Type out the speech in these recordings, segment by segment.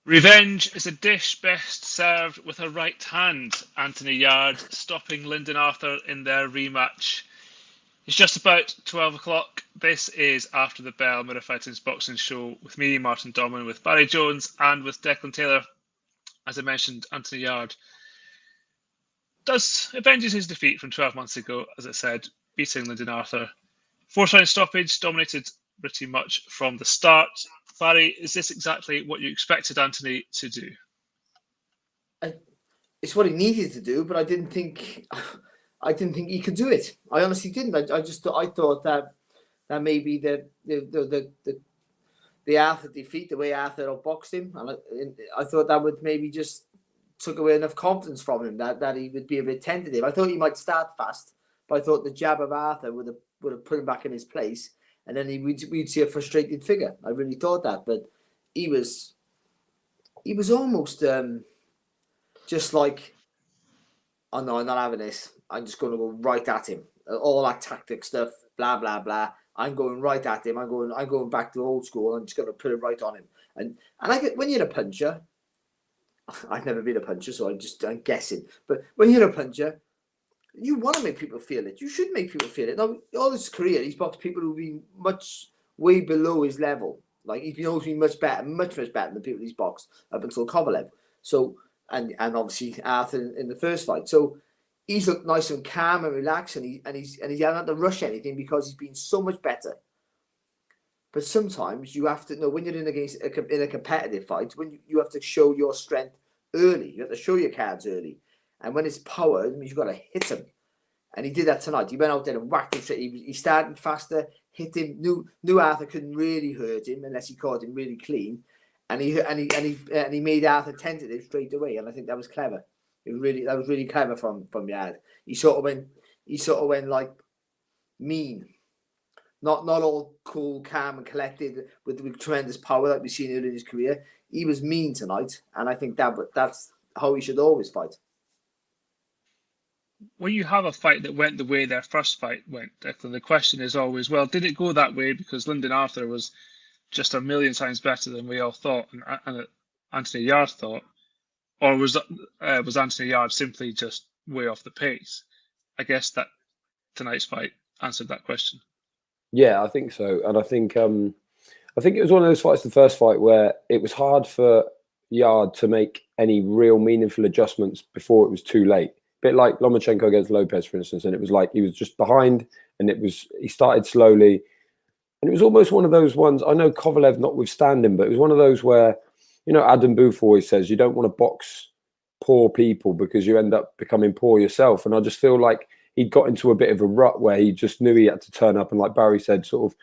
Revenge is a dish best served with a right hand. Anthony Yarde stopping Lyndon Arthur in their rematch. It's just about 12 o'clock. This is After the Bell, Mirror Fighting's boxing show with me, Martin Domin, with Barry Jones and with Declan Taylor. As I mentioned, Anthony Yarde avenges his defeat from 12 months ago, as I said, beating Lyndon Arthur. Fourth round stoppage, dominated pretty much from the start. Barry, is this exactly what you expected Anthony to do? It's what he needed to do, but I didn't think he could do it. I honestly didn't. I thought that maybe the Arthur defeat, the way Arthur outboxed him, and I thought that would maybe just took away enough confidence from him that he would be a bit tentative. I thought he might start fast, but I thought the jab of Arthur would have put him back in his place, and then we'd see a frustrated figure. I really thought that, but he was almost just like, oh no, I'm not having this. I'm just going to go right at him. All that tactic stuff, blah blah blah. I'm going right at him. I'm going back to old school. I'm just going to put it right on him. And I get, when you're a puncher, I've never been a puncher, so I'm guessing. But when you're a puncher, you want to make people feel it. You should make people feel it. Now, all his career, he's boxed people who've been way below his level. Like, he's always been much better than the people he's boxed up until Kovalev. So, and obviously Arthur in the first fight. So he's looked nice and calm and relaxed, and he hasn't had to rush anything because he's been so much better. But sometimes you have to know when you're in a competitive fight, when you have to show your strength early. You have to show your cards early. And when it's power, it means you've got to hit him. And he did that tonight. He went out there and whacked him straight. He started faster, hit him. Knew Arthur couldn't really hurt him unless he caught him really clean. And he made Arthur tentative straight away. And I think that was clever. That was really clever from Yarde. He sort of went like mean. Not all cool, calm, and collected with tremendous power like we've seen earlier in his career. He was mean tonight, and I think that's how he should always fight. When you have a fight that went the way their first fight went, Declan, the question is always, well, did it go that way because Lyndon Arthur was just a million times better than we all thought and Anthony Yarde thought, or was Anthony Yarde simply just way off the pace? I guess that tonight's fight answered that question. Yeah, I think so. And I think it was one of those fights, the first fight, where it was hard for Yarde to make any real meaningful adjustments before it was too late. A bit like Lomachenko against Lopez, for instance, and it was like he was just behind, and he started slowly. And it was almost one of those ones, I know Kovalev notwithstanding, but it was one of those where, Adam Booth always says you don't want to box poor people because you end up becoming poor yourself. And I just feel like he'd got into a bit of a rut where he just knew he had to turn up, and like Barry said, sort of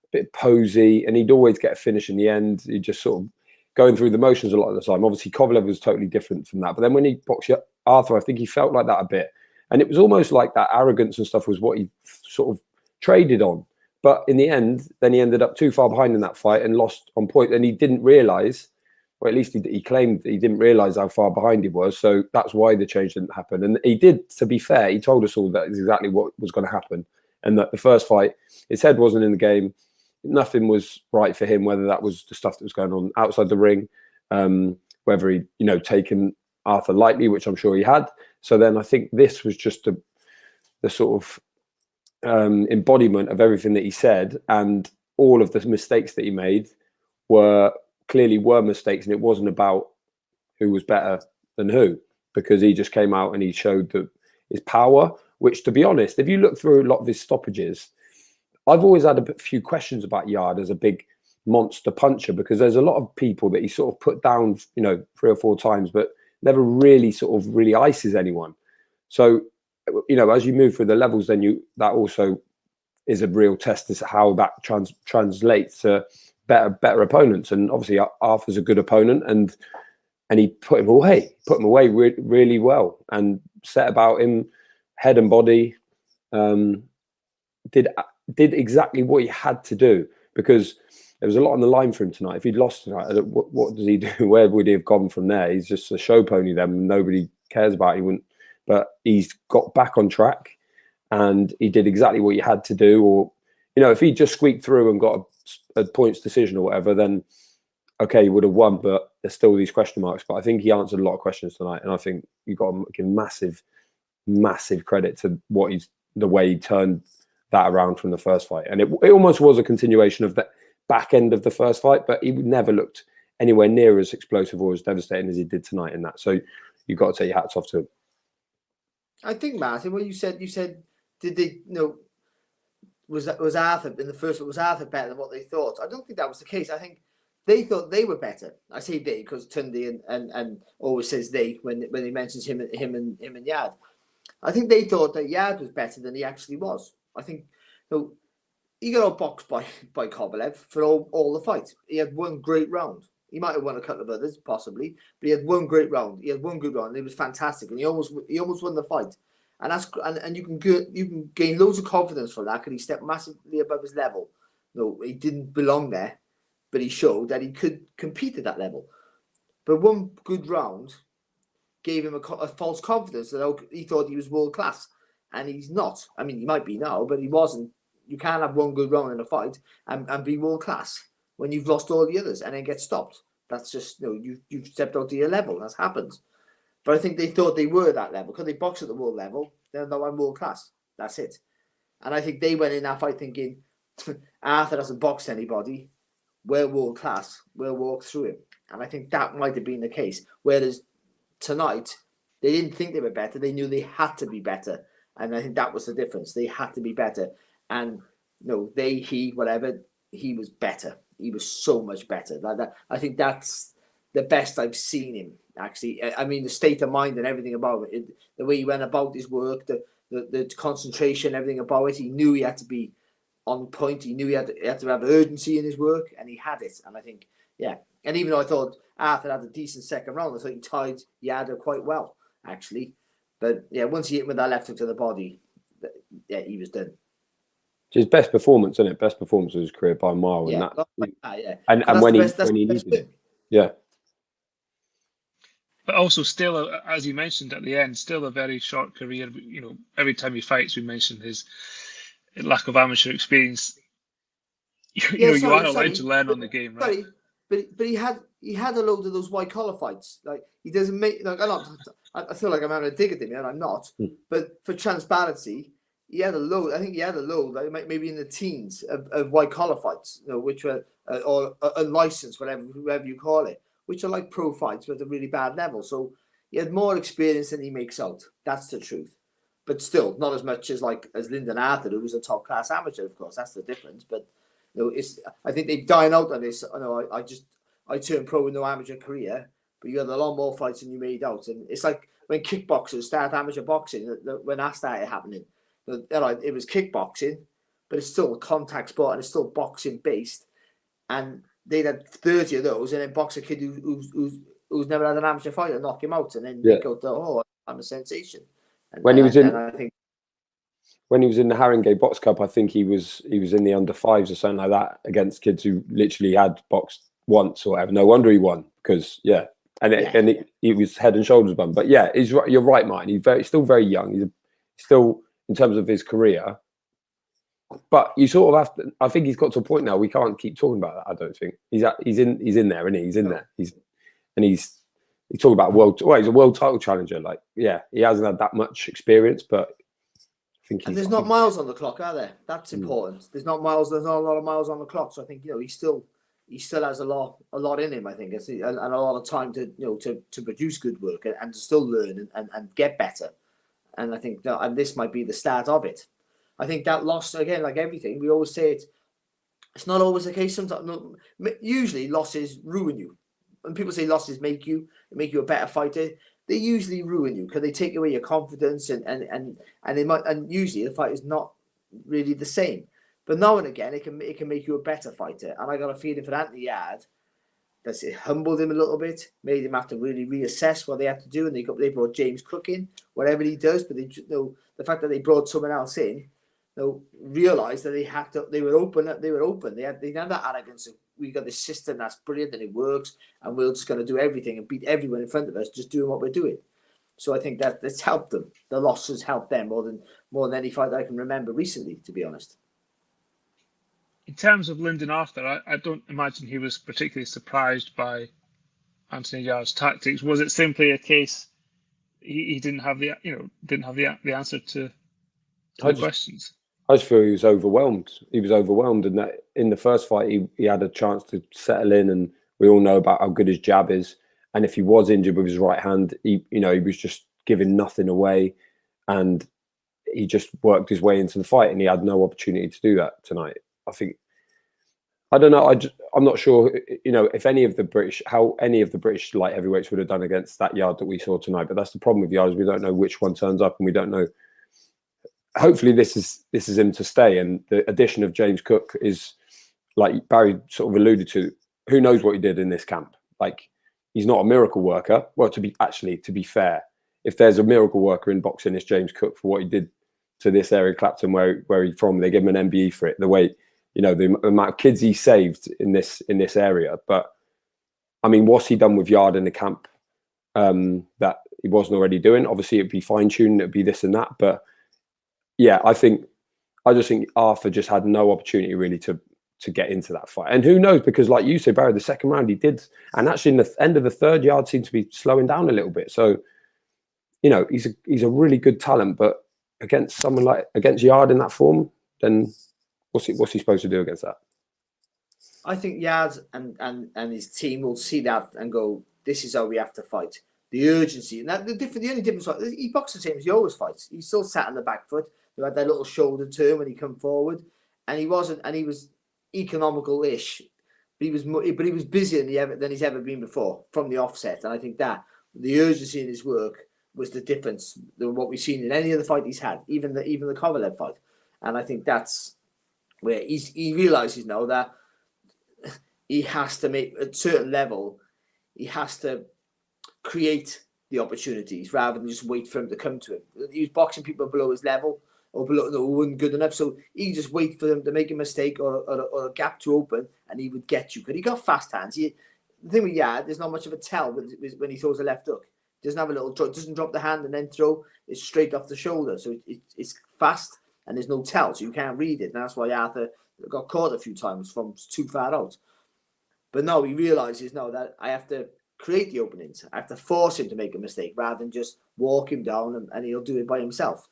a bit posy, and he'd always get a finish in the end. He'd just sort of going through the motions a lot of the time. Obviously, Kovalev was totally different from that. But then when he boxed Arthur, I think he felt like that a bit. And it was almost like that arrogance and stuff was what he sort of traded on. But in the end, then he ended up too far behind in that fight and lost on point. And he didn't realise, or at least he claimed that he didn't realise how far behind he was. So that's why the change didn't happen. And he did, to be fair, he told us all that is exactly what was going to happen. And that the first fight, his head wasn't in the game. Nothing was right for him, whether that was the stuff that was going on outside the ring, whether he, taken Arthur lightly, which I'm sure he had. So then I think this was just the sort of embodiment of everything that he said, and all of the mistakes that he made were mistakes, and it wasn't about who was better than who, because he just came out and he showed his power, which, to be honest, if you look through a lot of his stoppages, I've always had a few questions about Yarde as a big monster puncher, because there's a lot of people that he sort of put down, 3 or 4 times, but never really sort of really ices anyone. So, as you move through the levels, then that also is a real test as to how that translates to better opponents. And obviously Arthur's a good opponent, and he put him away really well, and set about him head and body, did exactly what he had to do, because there was a lot on the line for him tonight. If he'd lost tonight, what does he do? Where would he have gone from there? He's just a show pony then, and nobody cares about him. But he's got back on track, and he did exactly what he had to do. Or, if he just squeaked through and got a points decision or whatever, then okay, he would have won, but there's still these question marks. But I think he answered a lot of questions tonight, and I think you've got to give massive credit to the way he turned that around from the first fight. And it almost was a continuation of the back end of the first fight, but he never looked anywhere near as explosive or as devastating as he did tonight in that. So you've got to take your hats off to him. I think, Martin, what you said, did they, was Arthur in the first one, was Arthur better than what they thought? I don't think that was the case. I think they thought they were better. I say they because Tunde and always says they when he mentions him and Yarde. I think they thought that Yarde was better than he actually was. I think he got outboxed by Kovalev for all the fight. He had one great round. He might have won a couple of others, possibly, but he had one great round. He had one good round. And it was fantastic, and he almost won the fight. And you can gain loads of confidence from that because he stepped massively above his level. He didn't belong there, but he showed that he could compete at that level. But one good round gave him a false confidence that he thought he was world class, and he's not. I mean, he might be now, but he wasn't. You can't have one good round in a fight and be world class when you've lost all the others and then get stopped. That's just you've stepped out to your level. That's happened. But I think they thought they were that level because they box at the world level. They're no one world class. That's it. And I think they went in that fight thinking Arthur doesn't box anybody. We're world class. We'll walk through him. And I think that might have been the case. Whereas tonight, they didn't think they were better. They knew they had to be better. And I think that was the difference. They had to be better. And he was better. He was so much better. I think that's the best I've seen him, actually. I mean, the state of mind and everything about it, the way he went about his work, the concentration, everything about it. He knew he had to be on point. He knew he had to have urgency in his work, and he had it. And I think, yeah. And even though I thought Arthur had a decent second round, I thought he tied Yarde quite well, actually. But, yeah, once he hit with that left hook to the body, yeah, he was done. His best performance, isn't it? Best performance of his career by a mile. Yeah, yeah. And when he needed it. Yeah. But also still, as you mentioned at the end, still a very short career. Every time he fights, we mention his lack of amateur experience. You are allowed to learn on the game, right? Sorry, but he had a load of those white collar fights. Like he doesn't make I feel like I'm having a dig at him, and I'm not. But for transparency, he had a load. I think he had a load, like maybe in the teens of white collar fights, which were or unlicensed, whatever you call it, which are like pro fights but at a really bad level. So he had more experience than he makes out. That's the truth. But still, not as much as Lyndon Arthur, who was a top class amateur. Of course, that's the difference. But I think they dine out on this. I turned pro with no amateur career, but you had a lot more fights than you made out. And it's like when kickboxers start amateur boxing, when that started happening. It was kickboxing, but it's still a contact sport and it's still boxing based. And they'd had 30 of those, and then box a kid who's never had an amateur fight and knock him out, and then they go, I'm a sensation. And when he was in the Haringey Box Cup, I think he was in the under fives or something like that against kids who literally had boxed once or whatever. No wonder he won because he was head and shoulders above. But yeah, you're right, Martin. He's still very young. He's still in terms of his career. But you sort of have to. I think he's got to a point now. We can't keep talking about that. I don't think he's in there, isn't he? He's in there. He's talking about he's a world title challenger. Like, yeah, he hasn't had that much experience, but I think. And there's not miles on the clock, are there? That's important. There's not miles. There's not a lot of miles on the clock. So I think he still has a lot in him. I think and a lot of time to produce good work and to still learn and get better. And I think and this might be the start of it. I think that loss, again, like everything, we always say it's not always the case. Sometimes, usually losses ruin you. When people say losses make you a better fighter, they usually ruin you because they take away your confidence and they might, and usually the fight is not really the same. But now and again, it can make you a better fighter. And I got a feeling for Anthony Yarde that it humbled him a little bit, made him have to really reassess what they have to do. And they brought James Cook in, whatever he does. But the fact that they brought someone else in, realised that they were open. They had that arrogance of, we got this system that's brilliant and it works, and we're just going to do everything and beat everyone in front of us just doing what we're doing. So I think that's helped them. The losses helped them more than any fight that I can remember recently, to be honest. in terms of Lyndon Arthur, I don't imagine he was particularly surprised by Anthony Yarde's tactics. Was it simply a case he didn't have the answer to the questions? I just feel he was overwhelmed. He was overwhelmed, and that in the first fight he had a chance to settle in, and we all know about how good his jab is. And if he was injured with his right hand, he was just giving nothing away, and he just worked his way into the fight, and he had no opportunity to do that tonight. I don't know. I'm not sure, if how any of the British light heavyweights would have done against that Yarde that we saw tonight. But that's the problem with Yarde. We don't know which one turns up, and we don't know. Hopefully this is him to stay, and the addition of James Cook is, like Barry sort of alluded to, who knows what he did in this camp. Like, he's not a miracle worker. Well, to be fair, if there's a miracle worker in boxing, it's James Cook for what he did to this area, Clapton, where he's from. They give him an MBE for it. The way, the amount of kids he saved in this area. But I mean, what's he done with Yarde in the camp that he wasn't already doing? Obviously, it'd be fine tuned, it'd be this and that, but yeah, I just think Arthur just had no opportunity really to get into that fight. And who knows, because like you said, Barry, the second round he did, and actually in the end of the third, Yarde seemed to be slowing down a little bit. So, he's a really good talent, but against Yarde in that form, then what's he supposed to do against that? I think Yarde and his team will see that and go, this is how we have to fight. The urgency, and that the only difference, he boxed the same as he always fights. He still sat on the back foot. He had that little shoulder turn when he come forward, and he was economical-ish, but he was busier than he's ever been before from the offset. And I think that the urgency in his work was the difference than what we've seen in any other fight he's had, even the Kovalev fight. And I think that's where he realizes now that he has to make at a certain level. He has to create the opportunities rather than just wait for him to come to him. He was boxing people below his level or below who weren't good enough, so he just wait for them to make a mistake or a gap to open, and he would get you. Because he got fast hands. The thing with Yarde, there's not much of a tell when he throws a left hook. He doesn't have a little drop, doesn't drop the hand and then throw. It's straight off the shoulder, so it's fast and there's no tell, so you can't read it. And that's why Arthur got caught a few times from too far out. But no, he realizes now that I have to create the openings. I have to force him to make a mistake rather than just walk him down and he'll do it by himself.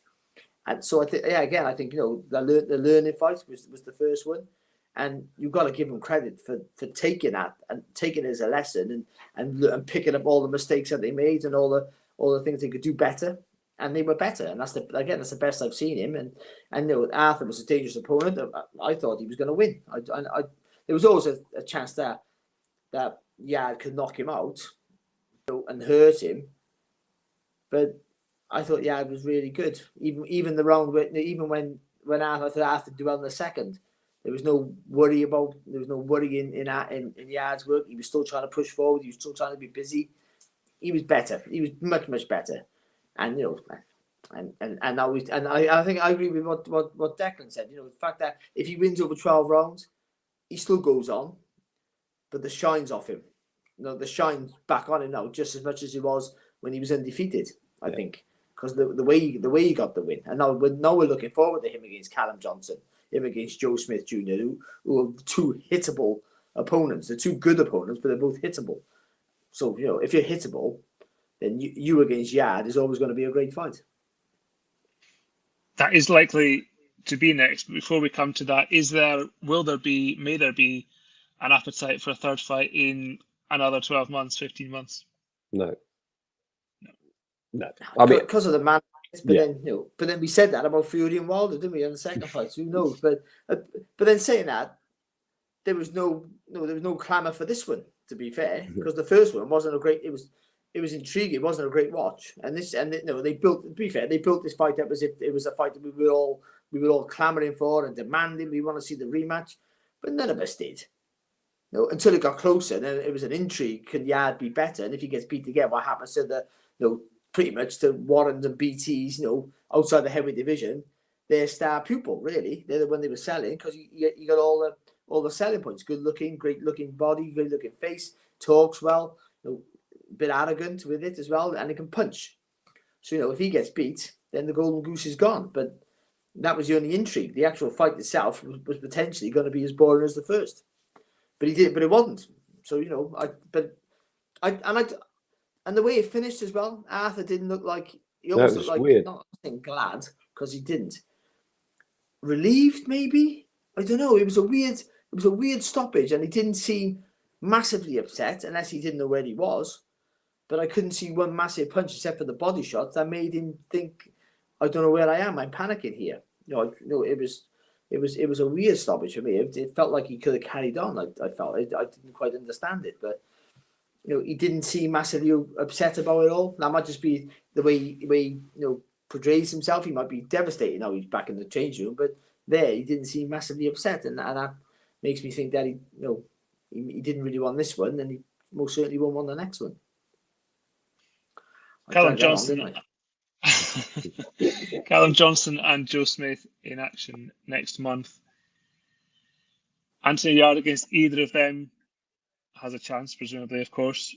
And so I think, I think the learning fight was the first one, and you've got to give him credit for taking that and taking it as a lesson and picking up all the mistakes that they made and all the things they could do better, and they were better. And that's the best I've seen him. And Arthur was a dangerous opponent. I thought he was going to win. There was always a chance that Yarde could knock him out and hurt him, but I thought Yarde was really good. Even the round when Arthur did well in the second, there was no worry in Yarde's work. He was still trying to push forward. He was still trying to be busy. He was better. He was much better. And I think I agree with what Declan said. The fact that if he wins over 12 rounds, he still goes on, but the shine's off him. The shine's back on him now, just as much as it was when he was undefeated. I think because the way he got the win, and now we're looking forward to him against Callum Johnson, him against Joe Smith Jr., who are two hittable opponents. They're two good opponents, but they're both hittable. So if you're hittable, then you against Yarde is always going to be a great fight. That is likely to be next. But before we come to that, may there be an appetite for a third fight in another 12 months, 15 months? No. I mean, because of the man, but then we said that about Fury and Wilder, didn't we? On the second fight, who knows? But then saying that, there was no clamour for this one. To be fair, because the first one wasn't a great. It was intriguing. It wasn't a great watch. They built. To be fair, they built this fight up as if it was a fight that we were all clamouring for and demanding. We want to see the rematch, but none of us did. Until it got closer, then it was an intrigue. Can Yarde be better? And if he gets beat again, what happens to the pretty much to Warrens and BTs, outside the heavyweight division, their star pupil, really. They're the one they were selling because you got all the selling points. Good looking, great looking body, good looking face, talks well, a bit arrogant with it as well, and he can punch. So, if he gets beat, then the golden goose is gone. But That was the only intrigue. The actual fight itself was potentially going to be as boring as the first, but it wasn't. So and the way it finished as well, Arthur didn't look like, he almost looked like, weird. not saying glad, because he didn't. Relieved, maybe? I don't know. It was a weird stoppage, and he didn't seem massively upset, unless he didn't know where he was. But I couldn't see one massive punch except for the body shots that made him think, I don't know where I am. I'm panicking here. It was a weird stoppage for me. It felt like he could have carried on. I felt I didn't quite understand it, but he didn't seem massively upset about it all. That might just be the way he portrays himself. He might be devastated now he's back in the change room, but there he didn't seem massively upset, and that makes me think that he didn't really want this one, and he most certainly won't want the next one. Callum Johnson. Callum Johnson and Joe Smith in action next month. Anthony Yarde against either of them has a chance, presumably, of course.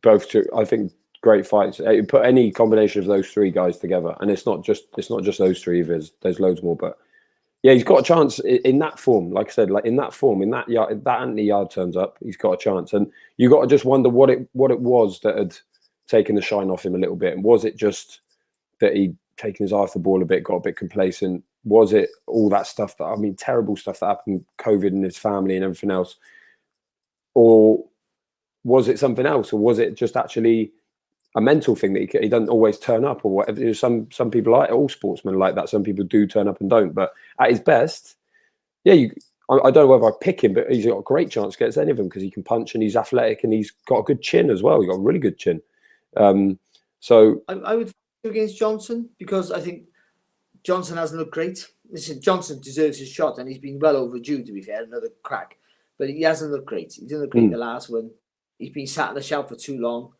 Both two, I think, great fights. You put any combination of those three guys together, and it's not just those three. There's loads more, but yeah, he's got a chance in that form. Like I said, like in that form, in that Anthony Yarde turns up, he's got a chance, and you got to just wonder what it was that had taken the shine off him a little bit, and was it just that he'd taken his eye off the ball a bit, got a bit complacent? Was it all that stuff terrible stuff that happened, COVID and his family and everything else? Or was it something else? Or was it just actually a mental thing that he doesn't always turn up or whatever? Some people like, all sportsmen like that. Some people do turn up and don't. But at his best, yeah, I don't know whether I pick him, but he's got a great chance against any of them because he can punch and he's athletic and he's got a good chin as well. He's got a really good chin. So I would go against Johnson because I think Johnson hasn't looked great. Listen, Johnson deserves his shot and he's been well overdue, to be fair, another crack. But he hasn't looked great. He didn't look great in the last one. He's been sat on the shelf for too long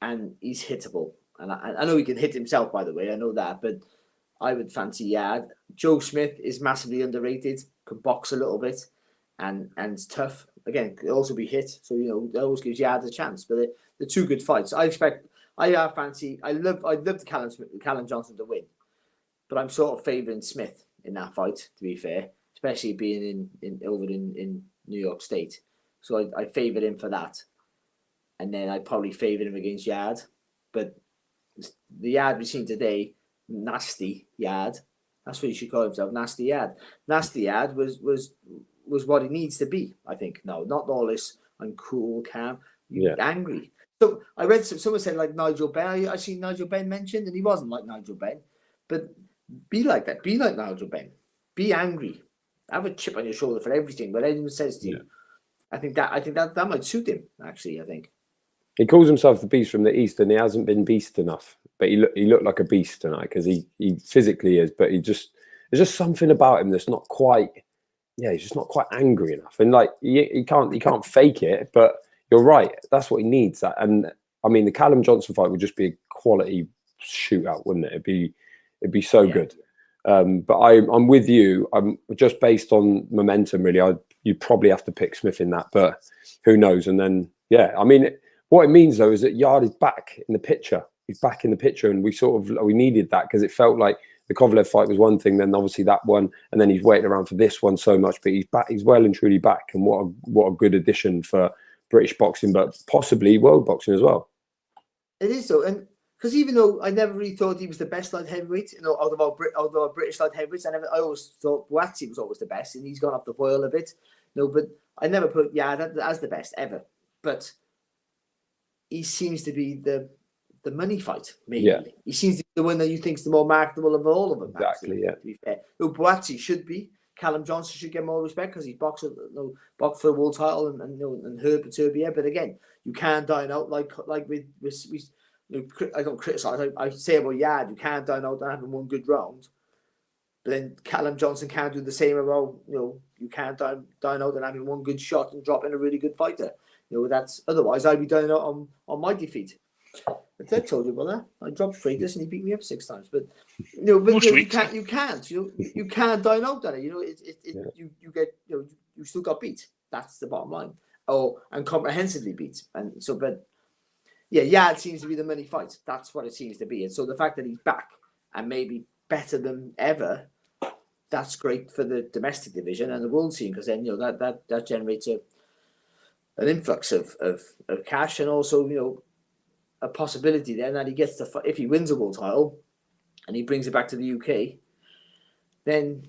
and he's hittable. And I know he can hit himself, by the way. I know that. But I would fancy Yarde. Joe Smith is massively underrated, can box a little bit and it's tough. Again, could also be hit. So, that always gives Yarde a chance. But they're two good fights. I love Callum Johnson to win. But I'm sort of favouring Smith in that fight, to be fair, especially being over in New York State. So I favour him for that. And then I'd probably favour him against Yarde. But the Yarde we've seen today, nasty Yarde. That's what he should call himself, nasty Yarde. Nasty Yarde was what he needs to be, I think. No, not all this, I'm cool, calm, angry. So I read someone said like Nigel Benn. I seen Nigel Benn mentioned, and he wasn't like Nigel Benn. But be like that. Be like Nigel Benn. Be angry. Have a chip on your shoulder for everything. What anyone says to you. I think that might suit him. Actually, I think he calls himself the Beast from the East, and he hasn't been beast enough. But he looked like a beast tonight because he physically is. But there's just something about him that's not quite. Yeah, he's just not quite angry enough. And like he can't fake it. But you're right. That's what he needs. And I mean, the Callum Johnson fight would just be a quality shootout, wouldn't it? It'd be so good. But I'm with you. I'm just based on momentum, really. You probably have to pick Smith in that, but who knows? And then, I mean, what it means though is that Yarde is back in the picture. He's back in the picture, and we needed that because it felt like the Kovalev fight was one thing, then obviously that one, and then he's waiting around for this one so much. But he's back. He's well and truly back, and what a good addition for British boxing, but possibly world boxing as well. It is so, and because even though I never really thought he was the best light heavyweight, out of our British light heavyweights, I always thought Boatsy was always the best, and he's gone off the boil a bit. But I never put Yarde as the best ever. But he seems to be the money fight, maybe. Yeah. He seems to be the one that you think is the more marketable of all of them. Exactly, to be fair. Boatsy should be. Callum Johnson should get more respect because he's boxed for the world title and Herb Turbia. But again, you can't dine out like we I don't criticise. I say about Yarde, you can't dine out and having one good round. But then Callum Johnson can't do the same about, you can't dine out and having one good shot and dropping a really good fighter. That's otherwise I'd be dining out on my defeat. I told you about that. I dropped Freitas and he beat me up 6 times. But you can't dine out on it. You get you still got beat. That's the bottom line. And comprehensively beat. And so, but yeah, it seems to be the money fight. That's what it seems to be. And so the fact that he's back and maybe better than ever, that's great for the domestic division and the world scene, because then that generates an influx of cash, and also a possibility then that he gets to, if he wins a world title and he brings it back to the UK, then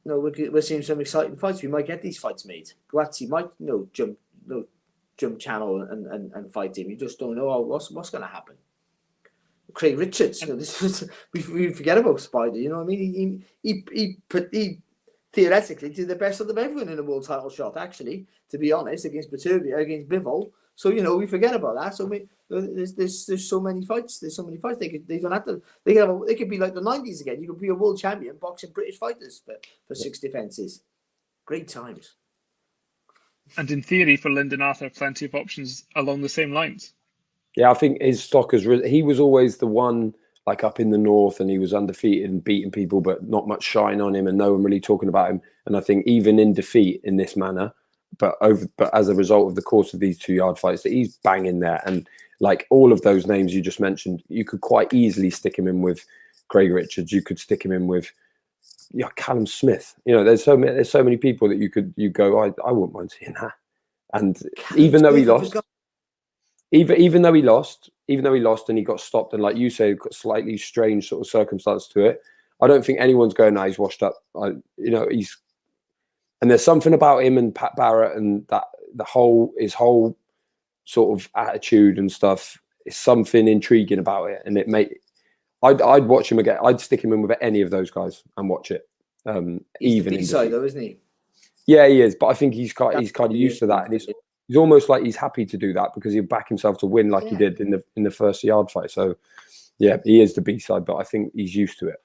we're seeing some exciting fights. We might get these fights made. Guazzi might jump channel and fight him. You just don't know what's going to happen. Craig Richards, we forget about Spider. You know what I mean? He theoretically did the best of them everyone in a world title shot. Actually, to be honest, against Bivol. So we forget about that. So there's so many fights. There's so many fights. They could be like the 90s again. You could be a world champion boxing British fighters for 6 defenses. Great times. And in theory, for Lyndon Arthur, plenty of options along the same lines. Yeah, I think his stock has risen. He was always the one, like, up in the north, and he was undefeated and beating people, but not much shine on him and no one really talking about him. And I think even in defeat in this manner, but as a result of the course of these 2 Yarde fights, that he's banging there. And like all of those names you just mentioned, you could quite easily stick him in with Craig Richards. You could stick him in with Callum Smith. There's so many people that you go, I wouldn't mind seeing that. And even though he lost. Even though he lost and he got stopped, and like you say, got slightly strange sort of circumstance to it, I don't think anyone's going, he's washed up. And there's something about him and Pat Barrett and that his whole sort of attitude and stuff is something intriguing about it, and I'd watch him again. I'd stick him in with any of those guys and watch it. He's even the B-side though, isn't he? Yeah, he is, but I think he's kind of used to that, and he's almost like he's happy to do that because he'll back himself to win like he did in the first Yarde fight. So, yeah, he is the B-side, but I think he's used to it.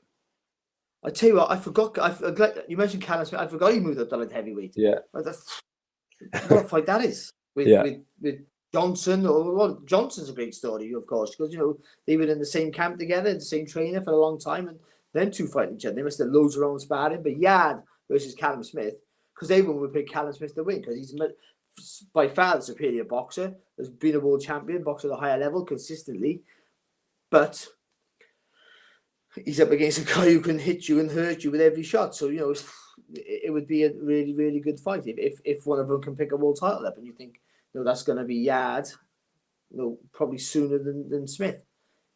I tell you what, I forgot. You mentioned Callum Smith. I forgot he moved up to like heavyweight. Yeah, what a fight that is with Johnson. Johnson's a great story, of course, because they were in the same camp together, the same trainer for a long time, and them two fighting each other. They must have loads of own sparring. But Yarde versus Callum Smith, because everyone would pick Callum Smith to win because he's by far the superior boxer. Has been a world champion, boxer at a higher level consistently, but he's up against a guy who can hit you and hurt you with every shot. So it would be a really, really good fight if one of them can pick a world title up, and you think that's going to be Yarde, probably sooner than Smith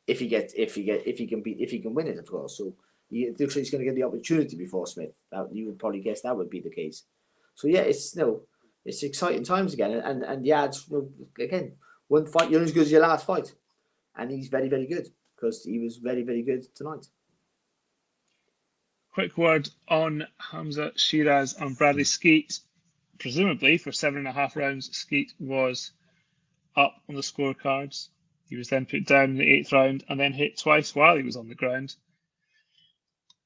if he can win it, of course. So he's going to get the opportunity before Smith. You would probably guess that would be the case. So yeah, it's exciting times again, and Yarde's again, one fight, you're as good as your last fight, and he's very, very good because he was very, very good tonight. Quick word on Hamza Shiraz and Bradley Skeet. Presumably for 7.5 rounds, Skeet was up on the scorecards. He was then put down in the 8th round and then hit twice while he was on the ground.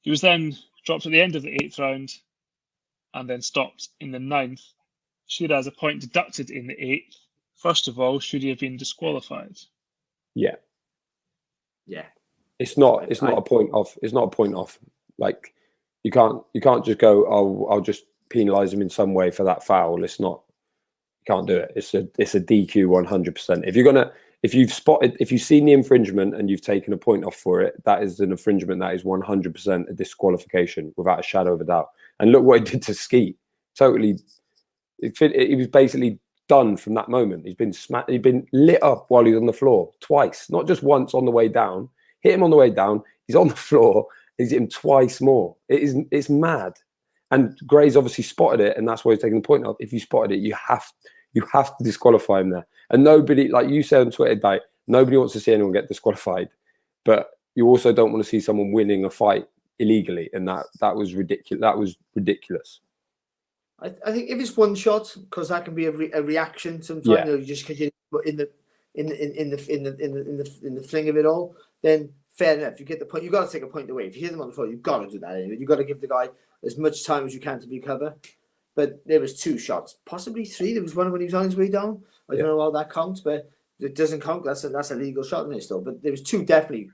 He was then dropped at the end of the 8th round and then stopped in the 9th. Shiraz a point deducted in the 8th. First of all, should he have been disqualified? Yeah. It's not a point off. It's not a point off. Like you can't just go, I'll just penalise him in some way for that foul. It's not. You can't do it. It's a DQ 100%. If you've seen the infringement and you've taken a point off for it, that is an infringement. That is 100% a disqualification without a shadow of a doubt. And look what he did to Skeet. Totally. He was basically done from that moment. He's been lit up while he's on the floor twice, not just once on the way down. Hit him on the way down. He's on the floor. He's hit him twice more. It's mad. And Gray's obviously spotted it, and that's why he's taking the point off. If you spotted it, you have to disqualify him there. And nobody, like you said on Twitter, like, nobody wants to see anyone get disqualified, but you also don't want to see someone winning a fight illegally, and that was ridiculous. That was ridiculous. I think if it's one shot, because that can be a reaction sometimes. Just because you're in the fling of it all, then fair enough. You get the point. You got to take a point away. If you hit them on the floor, you've got to do that anyway. You've got to give the guy as much time as you can to recover. But there was 2 shots, possibly 3. There was one when he was on his way down. I don't know how that counts, but it doesn't count. That's a legal shot in it still. But there was 2 definitely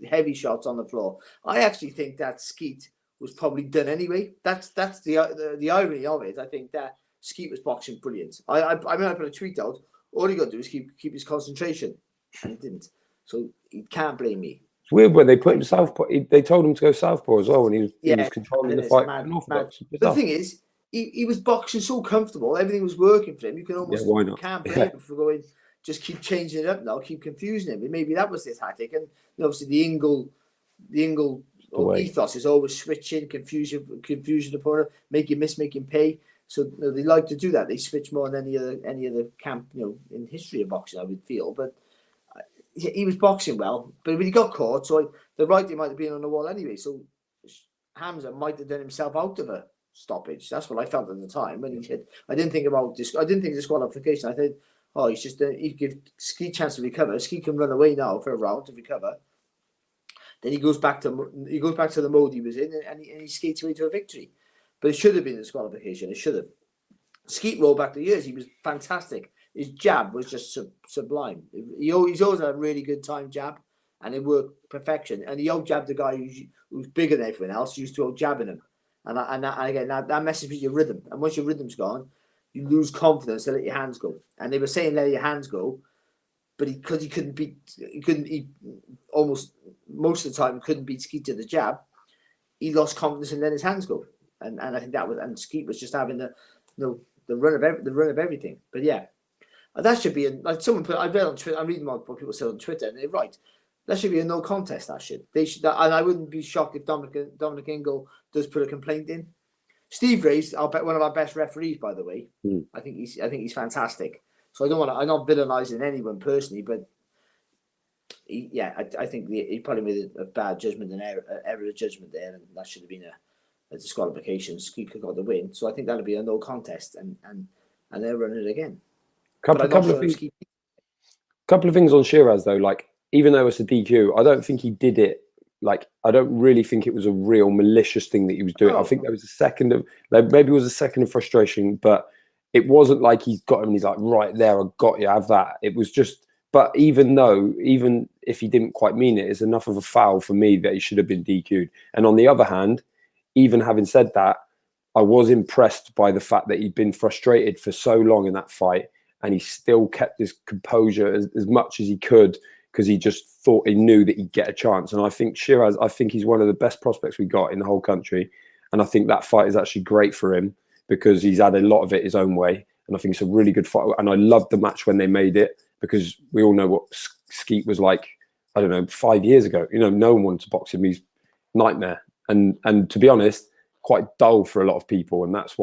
heavy shots on the floor. I actually think that Skeet was probably done anyway. That's the irony of it. I think that Skeet was boxing brilliant. I mean, I put a tweet out. All he got to do is keep his concentration, and he didn't. So he can't blame me. It's weird when they put him southpaw. They told him to go southpaw as well, and he was I controlling think the it's fight. mad. Unorthodox. But the thing is, he was boxing so comfortable, everything was working for him. You can almost why not? can't blame him for going, just keep changing it up now, keep confusing him. And maybe that was the tactic. And obviously the Ingle ethos is always switching, confusion opponent, make him miss, make him pay. So they like to do that. They switch more than any other camp, in history of boxing, I would feel. But he was boxing well, but when he got caught, so the writing might have been on the wall anyway. So Hamza might have done himself out of a stoppage. That's what I felt at the time when he said. I didn't think disqualification. I thought, he's just he give Ski chance to recover. Ski can run away now for a round to recover. Then he goes back to the mode he was in, and he skates away to a victory. But it should have been a disqualification. It should have. Skeet rolled back the years. He was fantastic. His jab was just sublime. He's always had a really good time jab, and it worked perfection. And he out-jabbed the guy who's bigger than everyone else, used to out-jabbing him. And again, that messes with your rhythm. And once your rhythm's gone, you lose confidence to let your hands go. And they were saying let your hands go, but because he almost most of the time couldn't beat Skeet to the jab, he lost confidence and let his hands go. And I think that was, and Skeet was just having the run of everything. But yeah. That should be like someone put. I read on Twitter. I'm reading what people say on Twitter, and they're right. That should be a no contest. That should. They should. And I wouldn't be shocked if Dominic Ingle does put a complaint in. Steve Ray's, I'll bet, one of our best referees, by the way. I think he's fantastic. So I don't want to. I'm not villainizing anyone personally, but I think he probably made a bad judgment, an error of judgment there, and that should have been a disqualification. Squeak got the win, so I think that'll be a no contest, and they'll run it again. Couple of things on Shiraz though. Like, even though it's a DQ, I don't think he did it. Like, I don't really think it was a real malicious thing that he was doing. I think there was a second of, like, maybe it was a second of frustration, but it wasn't like he's got him and he's like, right there, I got you, have that. It was just, but even if he didn't quite mean it, it's enough of a foul for me that he should have been DQ'd. And on the other hand, even having said that, I was impressed by the fact that he'd been frustrated for so long in that fight, and he still kept his composure as much as he could, because he just thought he knew that he'd get a chance. And I think Shiraz, he's one of the best prospects we got in the whole country. And I think that fight is actually great for him because he's had a lot of it his own way. And I think it's a really good fight. And I loved the match when they made it, because we all know what Skeet was like, I don't know, 5 years ago. No one wanted to box him. He's nightmare. And to be honest, quite dull for a lot of people. And that's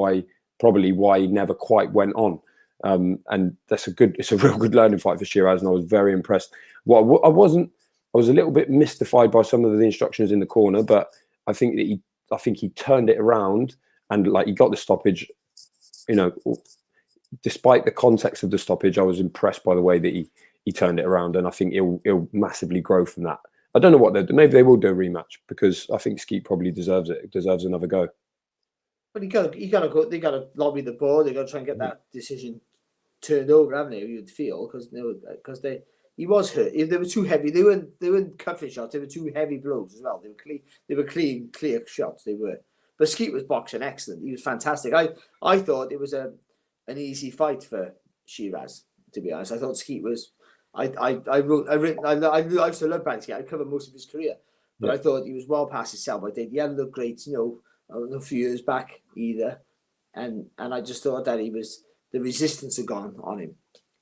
probably why he never quite went on. And it's a real good learning fight for Shiraz, and I was very impressed. I was a little bit mystified by some of the instructions in the corner, but I think he turned it around, and like, he got the stoppage. Despite the context of the stoppage, I was impressed by the way that he turned it around, and I think he'll massively grow from that. I don't know what they'll do. Maybe they will do a rematch, because I think Skeet probably deserves it. Deserves another go. But you gotta go. They gotta lobby the board. They gotta try and get that decision turned over, haven't they? You'd feel, because he was hurt. They were too heavy. They weren't cuffing shots. They were too heavy blows as well. They were clear shots. They were. But Skeet was boxing excellent. He was fantastic. I thought it was an easy fight for Shiraz, to be honest. I thought Skeet was. I used to love Brad Skeet. I covered most of his career, but I thought he was well past his sell by date. He hadn't looked great, a few years back either, and I just thought that the resistance had gone on him,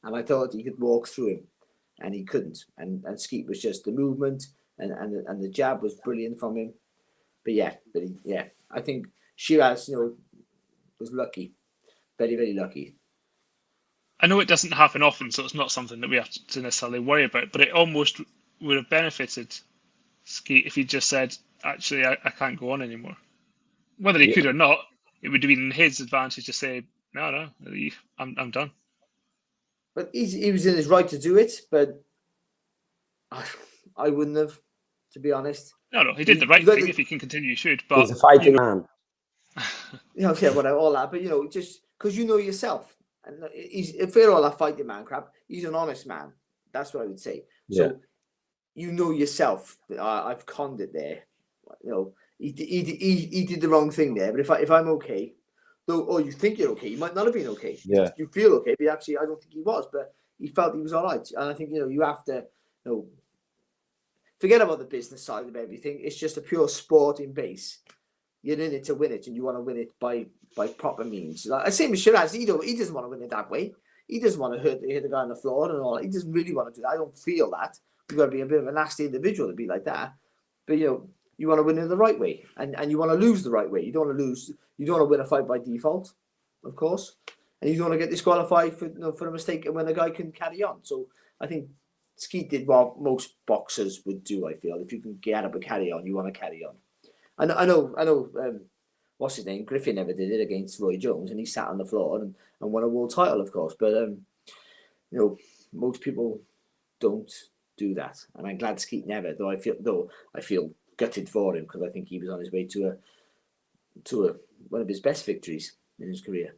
and I thought he could walk through him, and he couldn't. And Skeet was just the movement and the jab was brilliant from him. But I think Shiraz, was lucky, very, very lucky. I know it doesn't happen often, so it's not something that we have to necessarily worry about, but it almost would have benefited Skeet if he just said, actually, I can't go on anymore. Whether he could or not, it would have been his advantage to say, no, I'm done. But he was in his right to do it, but I wouldn't have, to be honest. No, he did the right thing. If he can continue, he should. But he's a fighting man. All that, but just because yourself. And he's, for all that fighting man crap, he's an honest man. That's what I would say. Yeah. So yourself. I've conned it there. He did the wrong thing there. But if I'm okay, though, you think you're okay, you might not have been okay. Yeah. You feel okay, but actually, I don't think he was. But he felt he was all right. And I think you have to. forget about the business side of everything. It's just a pure sporting base. You're in it to win it, and you want to win it by proper means. Like, same as Shiraz, he doesn't want to win it that way. He doesn't want to hit the guy on the floor and all. He doesn't really want to do that. I don't feel that. You've got to be a bit of a nasty individual to be like that. But you want to win it the right way, and you want to lose the right way. You don't want to lose. You don't want to win a fight by default, of course, and you don't want to get disqualified for a mistake when a guy can carry on. So I think Skeet did what most boxers would do. I feel if you can get up and carry on, you want to carry on. I know. What's his name? Griffin never did it against Roy Jones, and he sat on the floor and won a world title, of course. But most people don't do that, and I'm glad Skeet never. Though I feel gutted for him because I think he was on his way to one of his best victories in his career.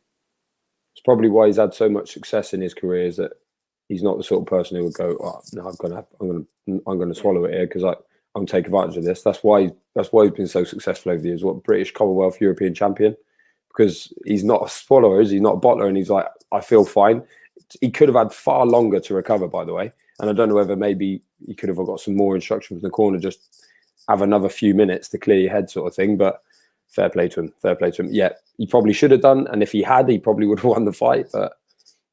It's probably why he's had so much success in his career, is that he's not the sort of person who would go, "Oh, no, I'm gonna swallow it here because I'm going to take advantage of this." That's why he's been so successful over the years. What, British, Commonwealth, European champion? Because he's not a swallower, he's not a bottler, and he's like, I feel fine. He could have had far longer to recover, by the way. And I don't know whether maybe he could have got some more instruction from the corner, just have another few minutes to clear your head, sort of thing. But fair play to him. Fair play to him. Yeah, he probably should have done, and if he had, he probably would have won the fight. But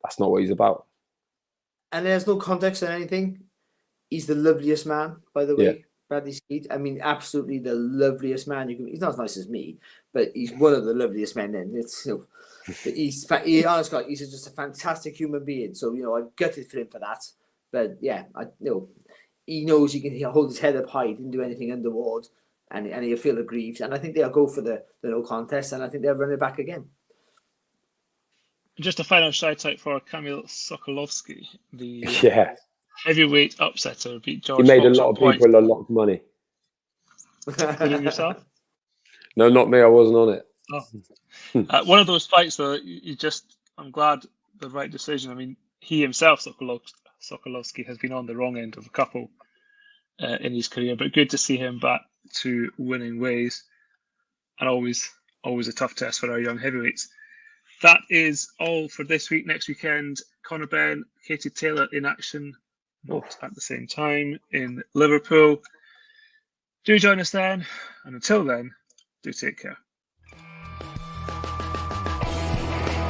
that's not what he's about. And there's no context or anything. He's the loveliest man, by the way. Yeah. Bradley Skeet. I mean, absolutely the loveliest man. He's not as nice as me, but he's one of the loveliest men. Then he's just a fantastic human being. So I'm gutted for him for that. But yeah, he knows he'll hold his head up high. He didn't do anything untoward, and he'll feel aggrieved. And I think they'll go for the no contest, and I think they'll run it back again. Just a final shout out for Kamil Sokolovsky, the heavyweight upsetter, beat George. He made Fox a lot of people a lot of money. Including yourself? No, not me. I wasn't on it. Oh. One of those fights, though, I'm glad the right decision. I mean, he himself, Sokolovsky, has been on the wrong end of a couple in his career, but good to see him back to winning ways, and always a tough test for our young heavyweights. That is all for this week. Next weekend, Conor Benn, Katie Taylor in action, both at the same time in Liverpool. Do join us then, and until then, do take care.